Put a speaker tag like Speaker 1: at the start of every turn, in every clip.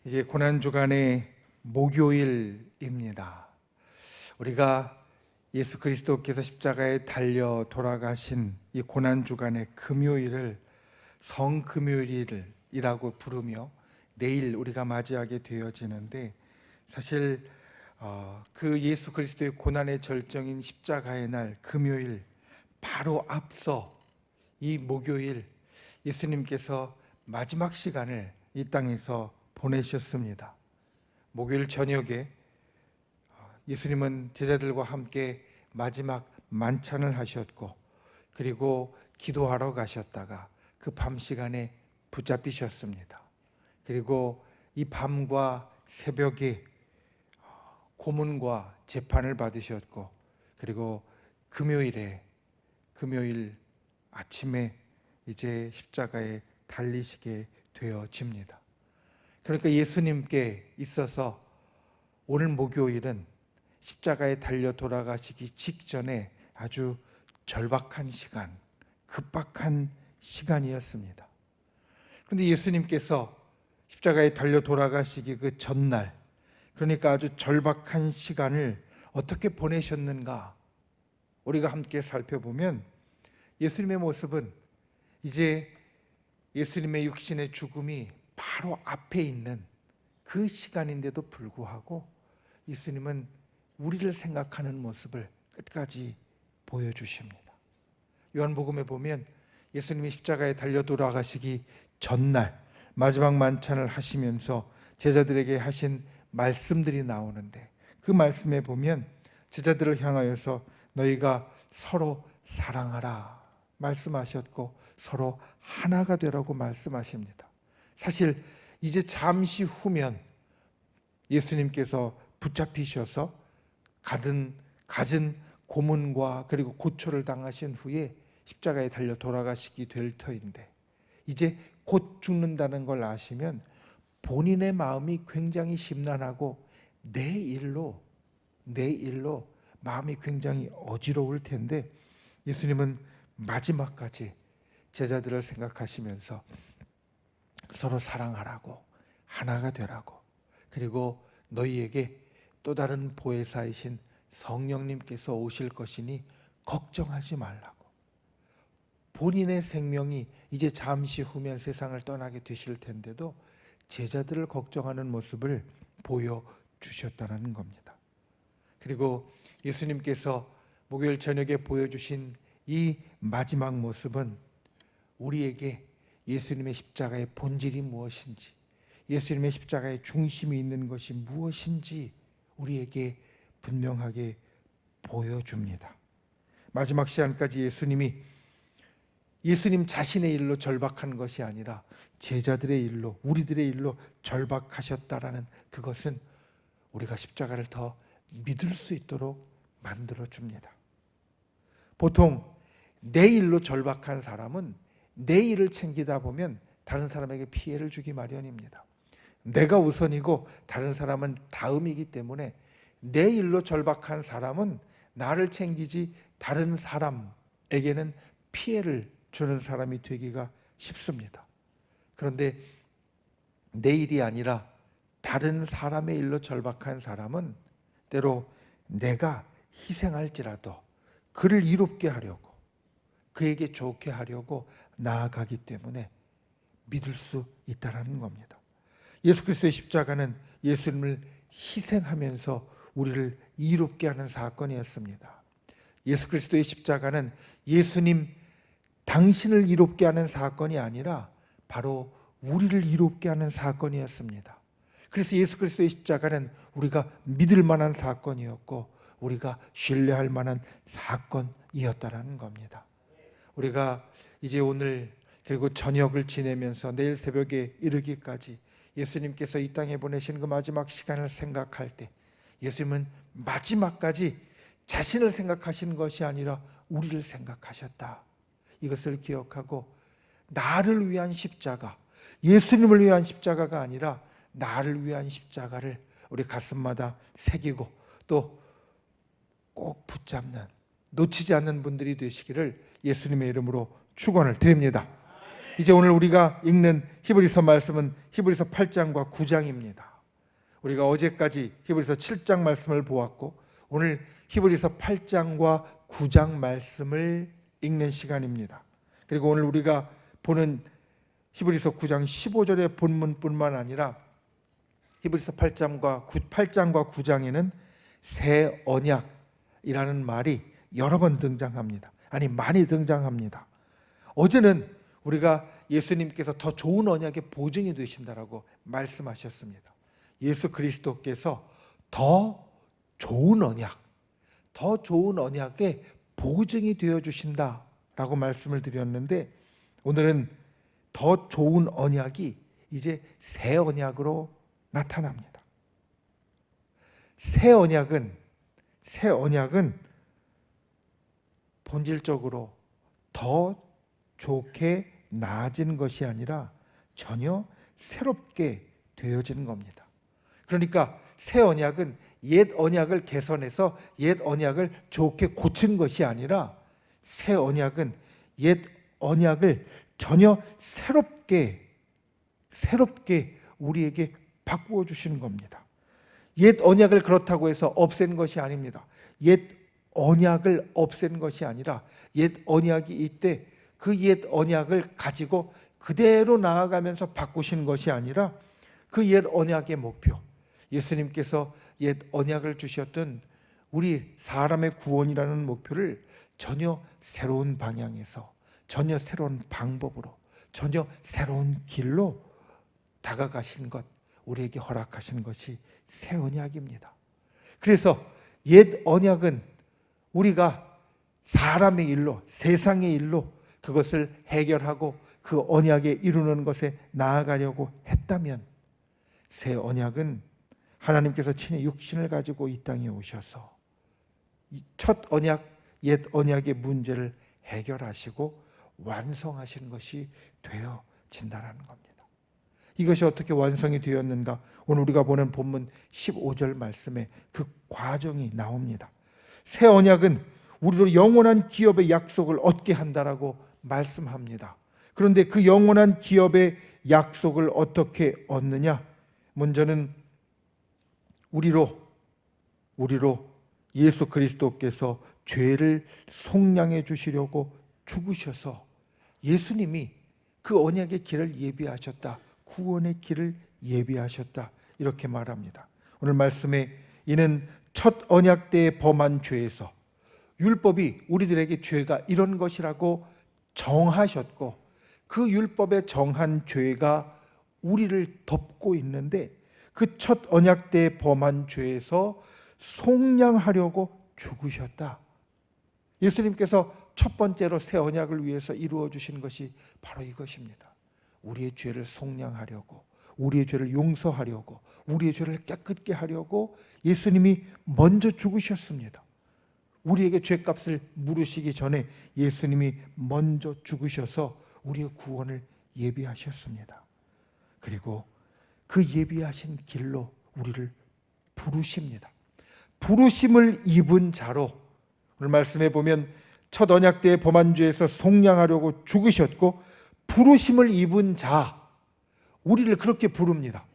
Speaker 1: 이제 고난주간의 목요일입니다. 우리가 예수 그리스도께서 십자가에 달려 돌아가신 이 고난주간의 금요일을 성금요일이라고 부르며 내일 우리가 맞이하게 되어지는데, 사실 그 예수 그리스도의 고난의 절정인 십자가의 날 금요일 바로 앞서 이 목요일 예수님께서 마지막 시간을 이 땅에서 보내셨습니다. 목요일 저녁에 예수님은 제자들과 함께 마지막 만찬을 하셨고, 그리고 기도하러 가셨다가 그 밤 시간에 붙잡히셨습니다. 그리고 이 밤과 새벽에 고문과 재판을 받으셨고, 그리고 금요일 아침에 이제 십자가에 달리시게 되어집니다. 그러니까 예수님께 있어서 오늘 목요일은 십자가에 달려 돌아가시기 직전에 아주 절박한 시간, 급박한 시간이었습니다. 그런데 예수님께서 십자가에 달려 돌아가시기 그 전날, 그러니까 아주 절박한 시간을 어떻게 보내셨는가 우리가 함께 살펴보면, 예수님의 모습은 이제 예수님의 육신의 죽음이 바로 앞에 있는 그 시간인데도 불구하고 예수님은 우리를 생각하는 모습을 끝까지 보여주십니다. 요한복음에 보면 예수님이 십자가에 달려 돌아가시기 전날 마지막 만찬을 하시면서 제자들에게 하신 말씀들이 나오는데, 그 말씀에 보면 제자들을 향하여서 너희가 서로 사랑하라 말씀하셨고 서로 하나가 되라고 말씀하십니다. 사실 이제 잠시 후면 예수님께서 붙잡히셔서 갖은 고문과 그리고 고초를 당하신 후에 십자가에 달려 돌아가시게 될 터인데, 이제 곧 죽는다는 걸 아시면 본인의 마음이 굉장히 심란하고 내 일로 마음이 굉장히 어지러울 텐데, 예수님은 마지막까지 제자들을 생각하시면서 서로 사랑하라고, 하나가 되라고, 그리고 너희에게 또 다른 보혜사이신 성령님께서 오실 것이니 걱정하지 말라고, 본인의 생명이 이제 잠시 후면 세상을 떠나게 되실 텐데도 제자들을 걱정하는 모습을 보여주셨다는 겁니다. 그리고 예수님께서 목요일 저녁에 보여주신 이 마지막 모습은 우리에게 예수님의 십자가의 본질이 무엇인지, 예수님의 십자가의 중심이 있는 것이 무엇인지 우리에게 분명하게 보여줍니다. 마지막 시간까지 예수님 자신의 일로 절박한 것이 아니라 제자들의 일로, 우리들의 일로 절박하셨다라는 그것은 우리가 십자가를 더 믿을 수 있도록 만들어줍니다. 보통 내 일로 절박한 사람은 내 일을 챙기다 보면 다른 사람에게 피해를 주기 마련입니다. 내가 우선이고 다른 사람은 다음이기 때문에 내 일로 절박한 사람은 나를 챙기지 다른 사람에게는 피해를 주는 사람이 되기가 쉽습니다. 그런데 내 일이 아니라 다른 사람의 일로 절박한 사람은 때로 내가 희생할지라도 그를 이롭게 하려고, 그에게 좋게 하려고 나아가기 때문에 믿을 수 있다는 겁니다. 예수 그리스도의 십자가는 예수님을 희생하면서 우리를 이롭게 하는 사건이었습니다. 예수 그리스도의 십자가는 예수님 당신을 이롭게 하는 사건이 아니라 바로 우리를 이롭게 하는 사건이었습니다. 그래서 예수 그리스도의 십자가는 우리가 믿을 만한 사건이었고 우리가 신뢰할 만한 사건이었다라는 겁니다. 우리가 이제 오늘 그리고 저녁을 지내면서 내일 새벽에 이르기까지 예수님께서 이 땅에 보내신 그 마지막 시간을 생각할 때, 예수님은 마지막까지 자신을 생각하신 것이 아니라 우리를 생각하셨다. 이것을 기억하고 나를 위한 십자가, 예수님을 위한 십자가가 아니라 나를 위한 십자가를 우리 가슴마다 새기고 또 꼭 붙잡는, 놓치지 않는 분들이 되시기를 예수님의 이름으로 축원을 드립니다. 이제 오늘 우리가 읽는 히브리서 말씀은 히브리서 8장과 9장입니다. 우리가 어제까지 히브리서 7장 말씀을 보았고 오늘 히브리서 8장과 9장 말씀을 읽는 시간입니다. 그리고 오늘 우리가 보는 히브리서 9장 15절의 본문뿐만 아니라 히브리서 8장과 9장에는 새 언약이라는 말이 여러 번 등장합니다. 아니 많이 등장합니다. 어제는 우리가 예수님께서 더 좋은 언약의 보증이 되신다라고 말씀하셨습니다. 예수 그리스도께서 더 좋은 언약의 보증이 되어 주신다라고 말씀을 드렸는데 언약은 더 좋은 언약이 이제 새 언약으로 나타납니다. 새 언약은 본질적으로 더 좋게 나아진 것이 아니라 전혀 새롭게 되어지는 겁니다. 그러니까 새 언약은 옛 언약을 개선해서 옛 언약을 좋게 고친 것이 아니라 새 언약은 옛 언약을 전혀 새롭게 우리에게 바꾸어 주시는 겁니다. 옛 언약을 그렇다고 해서 없앤 것이 아닙니다. 옛 언약을 없앤 것이 아니라 옛 언약이 이때 그 옛 언약을 가지고 그대로 나아가면서 바꾸신 것이 아니라 그 옛 언약의 목표, 예수님께서 옛 언약을 주셨던 우리 사람의 구원이라는 목표를 전혀 새로운 방향에서, 전혀 새로운 방법으로, 전혀 새로운 길로 다가가신 것, 우리에게 허락하신 것이 새 언약입니다. 그래서 옛 언약은 우리가 사람의 일로, 세상의 일로 그것을 해결하고 그 언약에 이루는 것에 나아가려고 했다면 새 언약은 하나님께서 친히 육신을 가지고 이 땅에 오셔서 첫 언약, 옛 언약의 문제를 해결하시고 완성하신 것이 되어진다는 겁니다. 이것이 어떻게 완성이 되었는가? 오늘 우리가 보는 본문 15절 말씀에 그 과정이 나옵니다. 새 언약은 우리로 영원한 기업의 약속을 얻게 한다라고 말씀합니다. 그런데 그 영원한 기업의 약속을 어떻게 얻느냐? 먼저는 우리로 예수 그리스도께서 죄를 속량해 주시려고 죽으셔서 예수님이 그 언약의 길을 예비하셨다. 구원의 길을 예비하셨다. 이렇게 말합니다. 오늘 말씀에 이는 첫 언약 때에 범한 죄에서 율법이 우리들에게 죄가 이런 것이라고 정하셨고 그 율법에 정한 죄가 우리를 덮고 있는데 그 첫 언약 때에 범한 죄에서 속량하려고 죽으셨다. 예수님께서 첫 번째로 새 언약을 위해서 이루어 주신 것이 바로 이것입니다. 우리의 죄를 속량하려고, 우리의 죄를 용서하려고, 우리의 죄를 깨끗게 하려고 예수님이 먼저 죽으셨습니다. 우리에게 죄값을 물으시기 전에 예수님이 먼저 죽으셔서 우리의 구원을 예비하셨습니다. 그리고 그 예비하신 길로 우리를 부르십니다. 부르심을 입은 자로, 오늘 말씀해 보면 첫 언약 때의 범한 죄에서 속량하려고 죽으셨고 부르심을 입은 자, 우리를 그렇게 부릅니다.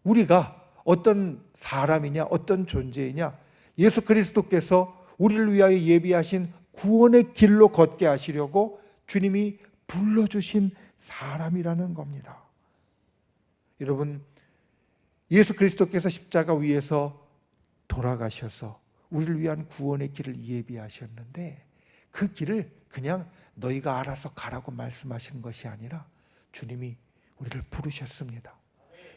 Speaker 1: 우리가 어떤 사람이냐, 어떤 존재이냐, 예수 그리스도께서 우리를 위하여 예비하신 구원의 길로 걷게 하시려고 주님이 불러주신 사람이라는 겁니다. 여러분, 예수 그리스도께서 십자가 위에서 돌아가셔서 우리를 위한 구원의 길을 예비하셨는데 그 길을 그냥 너희가 알아서 가라고 말씀하신 것이 아니라 주님이 우리를 부르셨습니다.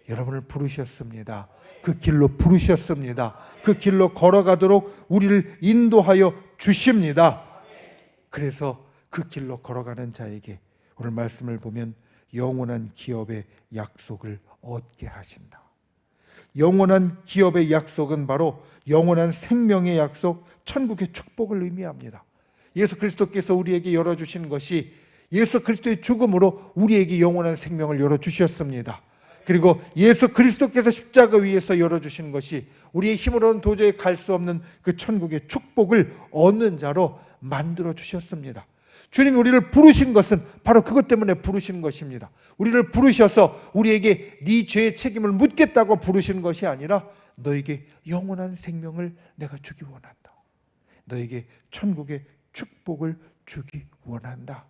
Speaker 1: 여러분을 부르셨습니다. 그 길로 부르셨습니다. 그 길로 걸어가도록 우리를 인도하여 주십니다. 그래서 그 길로 걸어가는 자에게 오늘 말씀을 보면 영원한 기업의 약속을 얻게 하신다. 영원한 기업의 약속은 바로 영원한 생명의 약속, 천국의 축복을 의미합니다. 예수 그리스도께서 우리에게 열어주신 것이 예수 그리스도의 죽음으로 우리에게 영원한 생명을 열어주셨습니다. 그리고 예수 그리스도께서 십자가 위에서 열어주신 것이 우리의 힘으로는 도저히 갈 수 없는 그 천국의 축복을 얻는 자로 만들어 주셨습니다. 주님이 우리를 부르신 것은 바로 그것 때문에 부르신 것입니다. 우리를 부르셔서 우리에게 네 죄의 책임을 묻겠다고 부르신 것이 아니라 너에게 영원한 생명을 내가 주기 원한다. 너에게 천국의 축복을 주기 원한다.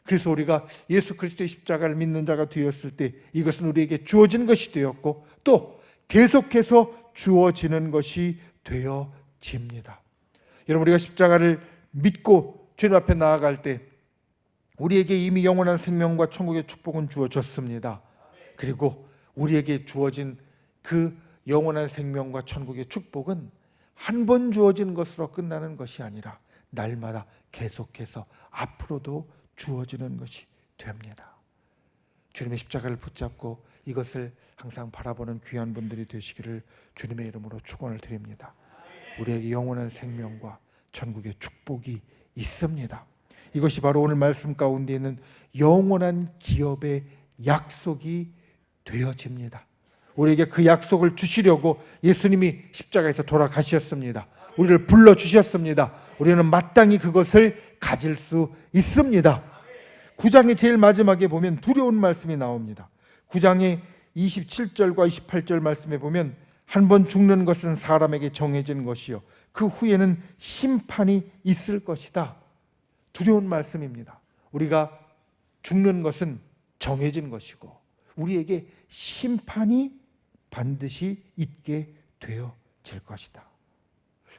Speaker 1: 그래서 우리가 예수 그리스도의 십자가를 믿는 자가 되었을 때 이것은 우리에게 주어진 것이 되었고 또 계속해서 주어지는 것이 되어집니다. 여러분, 우리가 십자가를 믿고 주님 앞에 나아갈 때 우리에게 이미 영원한 생명과 천국의 축복은 주어졌습니다. 그리고 우리에게 주어진 그 영원한 생명과 천국의 축복은 한 번 주어진 것으로 끝나는 것이 아니라 날마다 계속해서 앞으로도 주어지는 것이 됩니다. 주님의 십자가를 붙잡고 이것을 항상 바라보는 귀한 분들이 되시기를 주님의 이름으로 축원을 드립니다. 우리에게 영원한 생명과 천국의 축복이 있습니다. 이것이 바로 오늘 말씀 가운데 있는 영원한 기업의 약속이 되어집니다. 우리에게 그 약속을 주시려고 예수님이 십자가에서 돌아가셨습니다. 우리를 불러주셨습니다. 우리는 마땅히 그것을 가질 수 있습니다. 9장의 제일 마지막에 보면 두려운 말씀이 나옵니다. 9장의 27절과 28절 말씀에 보면 한 번 죽는 것은 사람에게 정해진 것이요 그 후에는 심판이 있을 것이다. 두려운 말씀입니다. 우리가 죽는 것은 정해진 것이고 우리에게 심판이 반드시 있게 되어질 것이다.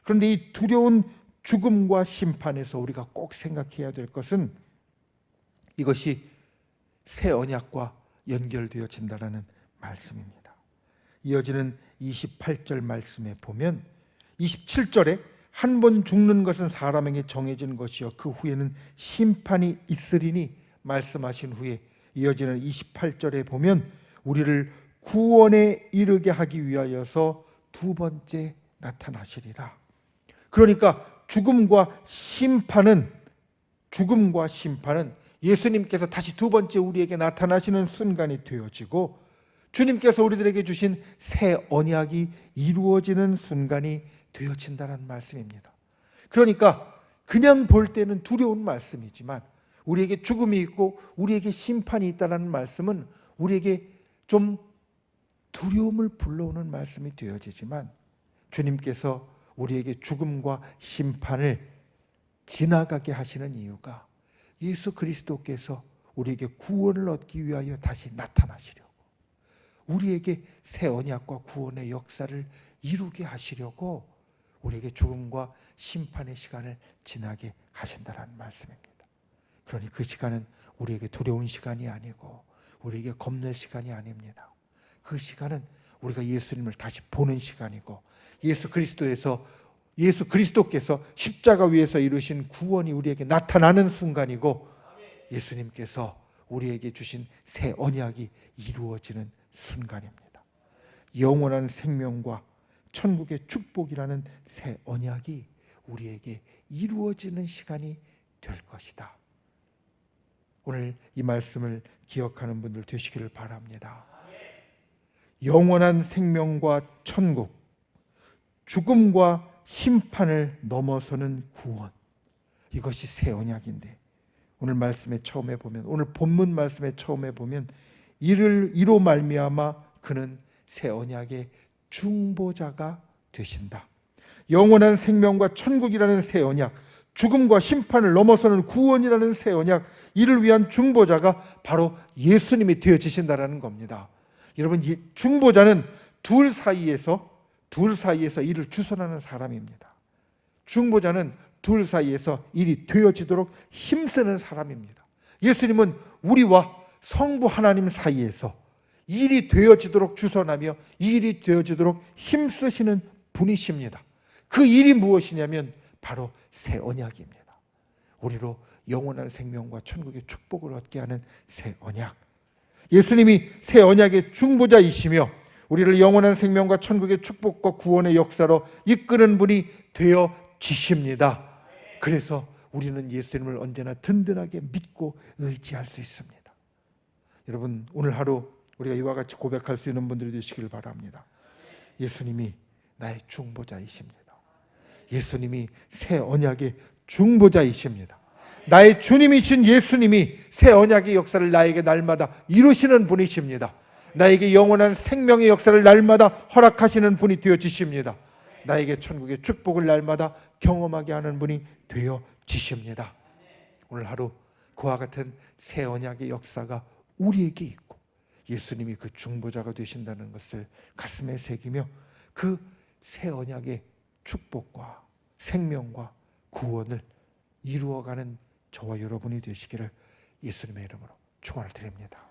Speaker 1: 그런데 이 두려운 죽음과 심판에서 우리가 꼭 생각해야 될 것은 이것이 새 언약과 연결되어진다는 말씀입니다. 이어지는 28절 말씀에 보면 27절에 한 번 죽는 것은 사람에게 정해진 것이요 그 후에는 심판이 있으리니 말씀하신 후에 이어지는 28절에 보면 우리를 구원에 이르게 하기 위하여서 두 번째 나타나시리라. 그러니까 죽음과 심판은 예수님께서 다시 두 번째 우리에게 나타나시는 순간이 되어지고 주님께서 우리들에게 주신 새 언약이 이루어지는 순간이 되어진다는 말씀입니다. 그러니까 그냥 볼 때는 두려운 말씀이지만 우리에게 죽음이 있고 우리에게 심판이 있다는 말씀은 우리에게 좀 두려움을 불러오는 말씀이 되어지지만 주님께서 우리에게 죽음과 심판을 지나가게 하시는 이유가 예수 그리스도께서 우리에게 구원을 얻기 위하여 다시 나타나시려고 우리에게 새 언약과 구원의 역사를 이루게 하시려고 우리에게 죽음과 심판의 시간을 지나게 하신다는 말씀입니다. 그러니 그 시간은 우리에게 두려운 시간이 아니고 우리에게 겁낼 시간이 아닙니다. 그 시간은 우리가 예수님을 다시 보는 시간이고 예수 그리스도께서 십자가 위에서 이루신 구원이 우리에게 나타나는 순간이고 예수님께서 우리에게 주신 새 언약이 이루어지는 순간입니다. 영원한 생명과 천국의 축복이라는 새 언약이 우리에게 이루어지는 시간이 될 것이다. 오늘 이 말씀을 기억하는 분들 되시기를 바랍니다. 영원한 생명과 천국, 죽음과 심판을 넘어서는 구원, 이것이 새 언약인데 오늘 말씀의 처음에 보면 오늘 본문 말씀의 처음에 보면 이로 말미암아 그는 새 언약의 중보자가 되신다. 영원한 생명과 천국이라는 새 언약, 죽음과 심판을 넘어서는 구원이라는 새 언약, 이를 위한 중보자가 바로 예수님이 되어지신다라는 겁니다. 여러분, 이 중보자는 둘 사이에서 일을 주선하는 사람입니다. 중보자는 둘 사이에서 일이 되어지도록 힘쓰는 사람입니다. 예수님은 우리와 성부 하나님 사이에서 일이 되어지도록 주선하며 일이 되어지도록 힘쓰시는 분이십니다. 그 일이 무엇이냐면 바로 새 언약입니다. 우리로 영원한 생명과 천국의 축복을 얻게 하는 새 언약. 예수님이 새 언약의 중보자이시며 우리를 영원한 생명과 천국의 축복과 구원의 역사로 이끄는 분이 되어지십니다. 그래서 우리는 예수님을 언제나 든든하게 믿고 의지할 수 있습니다. 여러분, 오늘 하루 우리가 이와 같이 고백할 수 있는 분들이 되시길 바랍니다. 예수님이 나의 중보자이십니다. 예수님이 새 언약의 중보자이십니다. 나의 주님이신 예수님이 새 언약의 역사를 나에게 날마다 이루시는 분이십니다. 나에게 영원한 생명의 역사를 날마다 허락하시는 분이 되어지십니다. 나에게 천국의 축복을 날마다 경험하게 하는 분이 되어지십니다. 오늘 하루 그와 같은 새 언약의 역사가 우리에게 있고 예수님이 그 중보자가 되신다는 것을 가슴에 새기며 그 새 언약의 축복과 생명과 구원을 이루어가는 저와 여러분이 되시기를 예수님의 이름으로 축원을 드립니다.